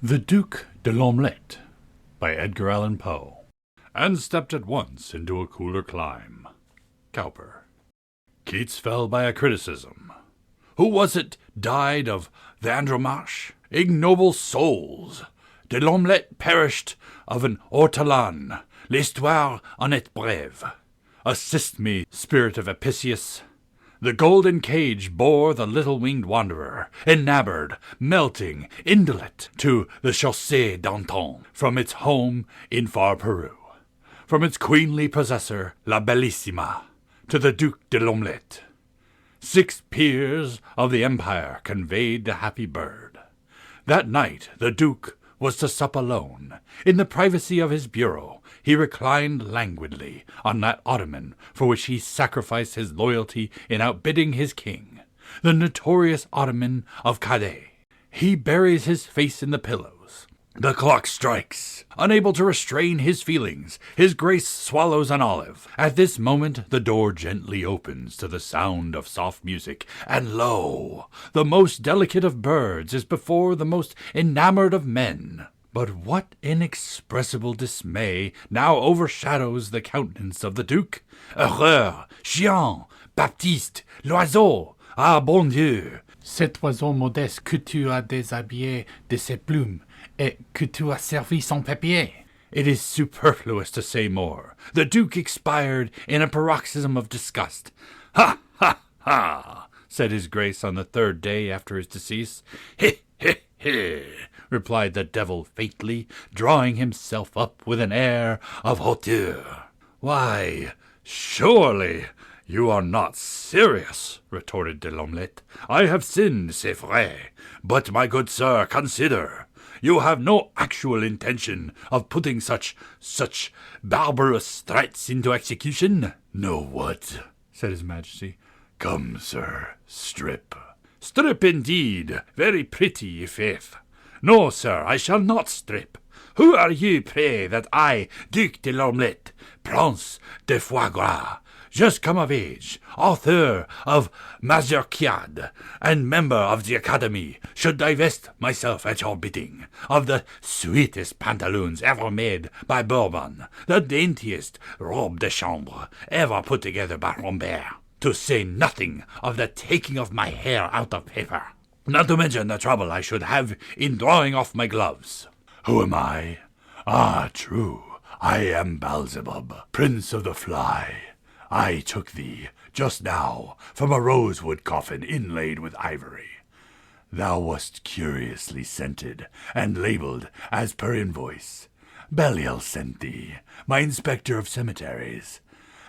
The Duc D'Omelette by Edgar Allan Poe, and stepped at once into a cooler clime. Cowper. Keats fell by a criticism. Who was it died of the Andromache? Ignoble souls! De L'Omelette perished of an ortolan. L'histoire en est brève. Assist me, spirit of Apicius. The golden cage bore the little winged wanderer, enamoured, melting, indolent, to the Chaussée d'Antin, from its home in far Peru. From its queenly possessor, La Bellissima, to the Duc de l'Omelette. 6 peers of the empire conveyed the happy bird. That night the Duke was to sup alone. In the privacy of his bureau, he reclined languidly on that ottoman for which he sacrificed his loyalty in outbidding his king, the notorious ottoman of Calais. He buries his face in the pillows. The clock strikes. Unable to restrain his feelings, his grace swallows an olive. At this moment the door gently opens to the sound of soft music, and lo, the most delicate of birds is before the most enamoured of men. But what inexpressible dismay now overshadows the countenance of the Duke? Horreur! Chien! Baptiste! L'oiseau! Ah, bon Dieu! Cet oiseau modeste que tu as déshabillé de ses plumes, et que tu as servi sans papier. It is superfluous to say more. The Duke expired in a paroxysm of disgust. Ha, ha, ha, said his grace on the 3rd day after his decease. He, replied the devil faintly, drawing himself up with an air of hauteur. Why, surely you are not serious, retorted de L'Omelette. I have sinned, c'est vrai, but, my good sir, consider. You have no actual intention of putting such barbarous threats into execution? No what? Said his Majesty. Come, sir, strip. Strip indeed, very pretty, i' faith. No, sir, I shall not strip. Who are you, pray, that I, Duc de l'Omelette, Prince de Foie Gras, just come of age, author of Mazurkiad, and member of the Academy, should divest myself at your bidding of the sweetest pantaloons ever made by Bourbon, the daintiest robe de chambre ever put together by Rambert, to say nothing of the taking of my hair out of paper, not to mention the trouble I should have in drawing off my gloves. Who am I? Ah, true, I am Beelzebub, Prince of the Fly. I took thee, just now, from a rosewood coffin inlaid with ivory. Thou wast curiously scented, and labelled as per invoice. Belial sent thee, my inspector of cemeteries.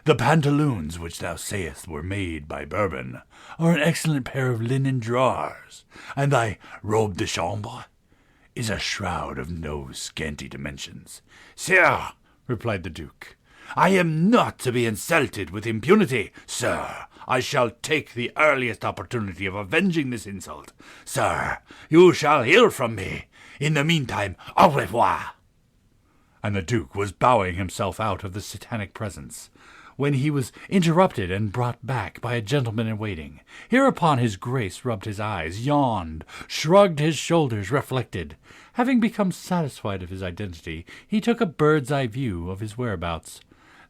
The pantaloons which thou sayest were made by Bourbon are an excellent pair of linen drawers, and thy robe de chambre is a shroud of no scanty dimensions. Sir, replied the Duke, I am not to be insulted with impunity, sir. I shall take the earliest opportunity of avenging this insult. Sir, you shall hear from me. In the meantime, au revoir. And the Duke was bowing himself out of the satanic presence, when he was interrupted and brought back by a gentleman in waiting. Hereupon his grace rubbed his eyes, yawned, shrugged his shoulders, reflected. Having become satisfied of his identity, he took a bird's-eye view of his whereabouts.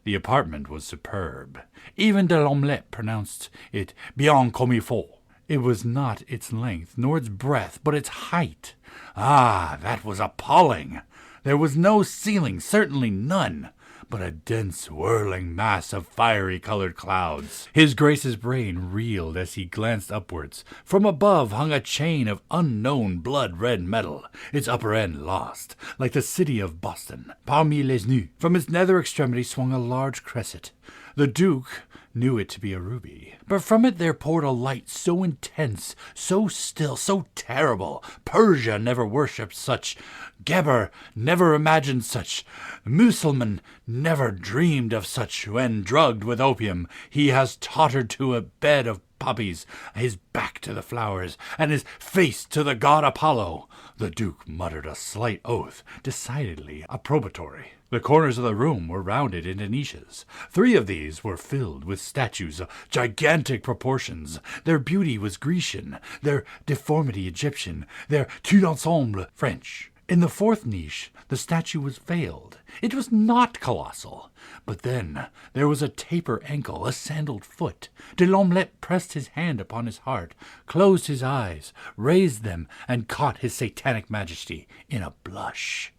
The apartment was superb. Even de L'Omelette pronounced it bien comme il faut. It was not its length, nor its breadth, but its height. Ah, that was appalling! There was no ceiling, certainly none, but a dense whirling mass of fiery-colored clouds. His Grace's brain reeled as he glanced upwards. From above hung a chain of unknown blood-red metal, its upper end lost, like the city of Boston, parmi les nues. From its nether extremity swung a large cresset. The Duke knew it to be a ruby, but from it there poured a light so intense, so still, so terrible. Persia never worshipped such. Geber never imagined such. Mussulman never dreamed of such. When drugged with opium, he has tottered to a bed of poppies, his back to the flowers, and his face to the god Apollo. The Duke muttered a slight oath, decidedly approbatory. The corners of the room were rounded into niches. 3 of these were filled with statues of gigantic proportions. Their beauty was Grecian, their deformity Egyptian, their tout ensemble French. In the fourth niche, the statue was veiled. It was not colossal. But then there was a taper ankle, a sandaled foot. De L'Omelette pressed his hand upon his heart, closed his eyes, raised them, and caught his satanic majesty in a blush.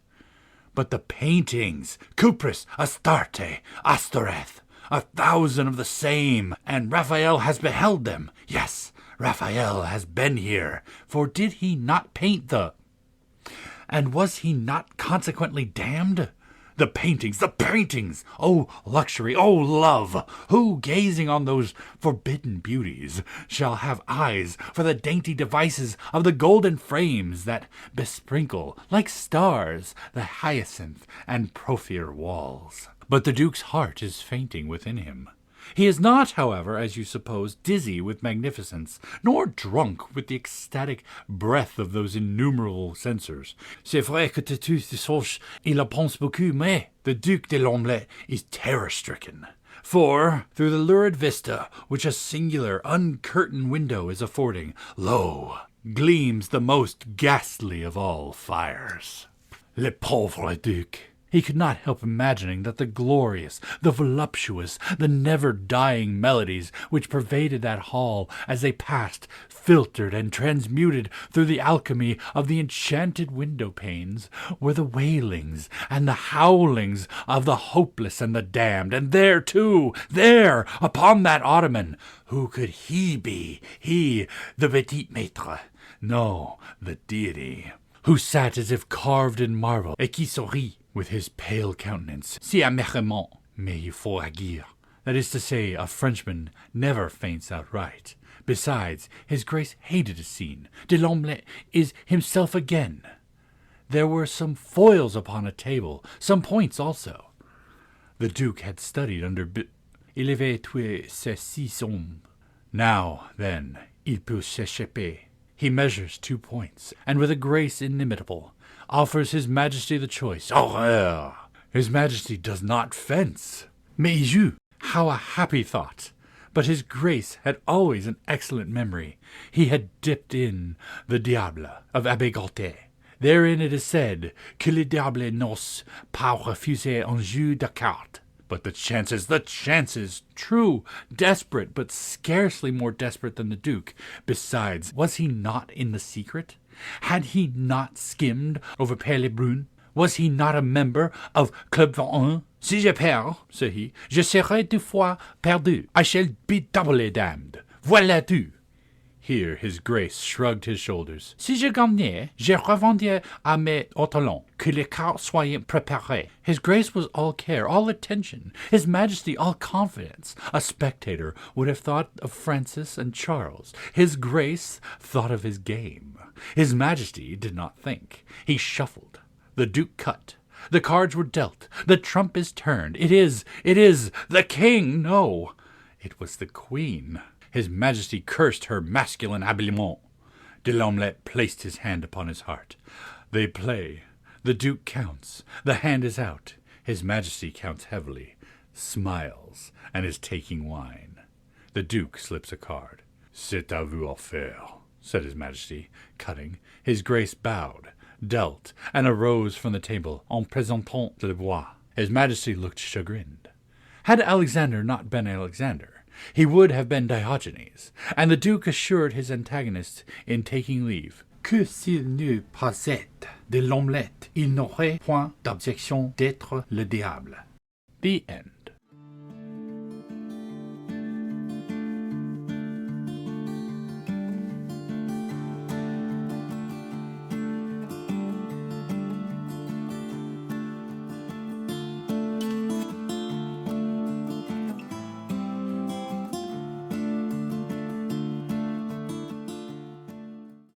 But the paintings, Cupris, Astarte, Astoreth, 1,000 of the same, and Raphael has beheld them. Yes, Raphael has been here, for did he not paint the... And was he not consequently damned? The paintings! Oh, luxury! Oh, love! Who, gazing on those forbidden beauties, shall have eyes for the dainty devices of the golden frames that besprinkle, like stars, the hyacinth and porphyr walls? But the Duke's heart is fainting within him. He is not, however, as you suppose, dizzy with magnificence, nor drunk with the ecstatic breath of those innumerable censers. C'est vrai que tu songes, il en pense beaucoup, mais the Duc de L'Omelette is terror-stricken. For, through the lurid vista which a singular, uncurtained window is affording, lo, gleams the most ghastly of all fires. Le pauvre Duc! He could not help imagining that the glorious, the voluptuous, the never-dying melodies which pervaded that hall as they passed, filtered and transmuted through the alchemy of the enchanted window-panes, were the wailings and the howlings of the hopeless and the damned. And there, too, there, upon that ottoman, who could he be? He, the petit maître? No, the deity, who sat as if carved in marble, et qui sourit, with his pale countenance, si amèrement, mais il faut agir. That is to say, a Frenchman never faints outright. Besides, his Grace hated a scene. De L'Omelette is himself again. There were some foils upon a table, some points also. The Duke had studied under Il avait tué ces 6 hommes. Now, then, il peut s'échapper. He measures 2 points, and with a grace inimitable, offers His Majesty the choice. Horreur! His Majesty does not fence. Mais il joue! How a happy thought! But His Grace had always an excellent memory. He had dipped in the Diable of Abbé Gaultier. Therein it is said que le diable n'ose pas refuser un jeu de cartes. But the chances, true, desperate, but scarcely more desperate than the Duke. Besides, was he not in the secret? Had he not skimmed over Père Le Brun? Was he not a member of Club 21? Si je perds, said he, je serai 2 fois perdu. I shall be doubly damned. Voilà tout. Here his Grace shrugged his shoulders. Si je gagnais, je revendrais à mes ortolans, que les cartes soient préparées. His Grace was all care, all attention, His Majesty all confidence. A spectator would have thought of Francis and Charles. His Grace thought of his game. His Majesty did not think. He shuffled. The Duke cut. The cards were dealt. The trump is turned. It is the King. No, it was the Queen. His Majesty cursed her masculine habiliment. De L'Omelette placed his hand upon his heart. They play. The Duke counts. The hand is out. His Majesty counts heavily, smiles, and is taking wine. The Duke slips a card. C'est à vous à faire, said His Majesty, cutting. His Grace bowed, dealt, and arose from the table en présentant le bois. His Majesty looked chagrined. Had Alexander not been Alexander, he would have been Diogenes, and the Duke assured his antagonist in taking leave que s'il n'eût pas été de L'Omelette, il n'aurait point d'objection d'être le diable. The end.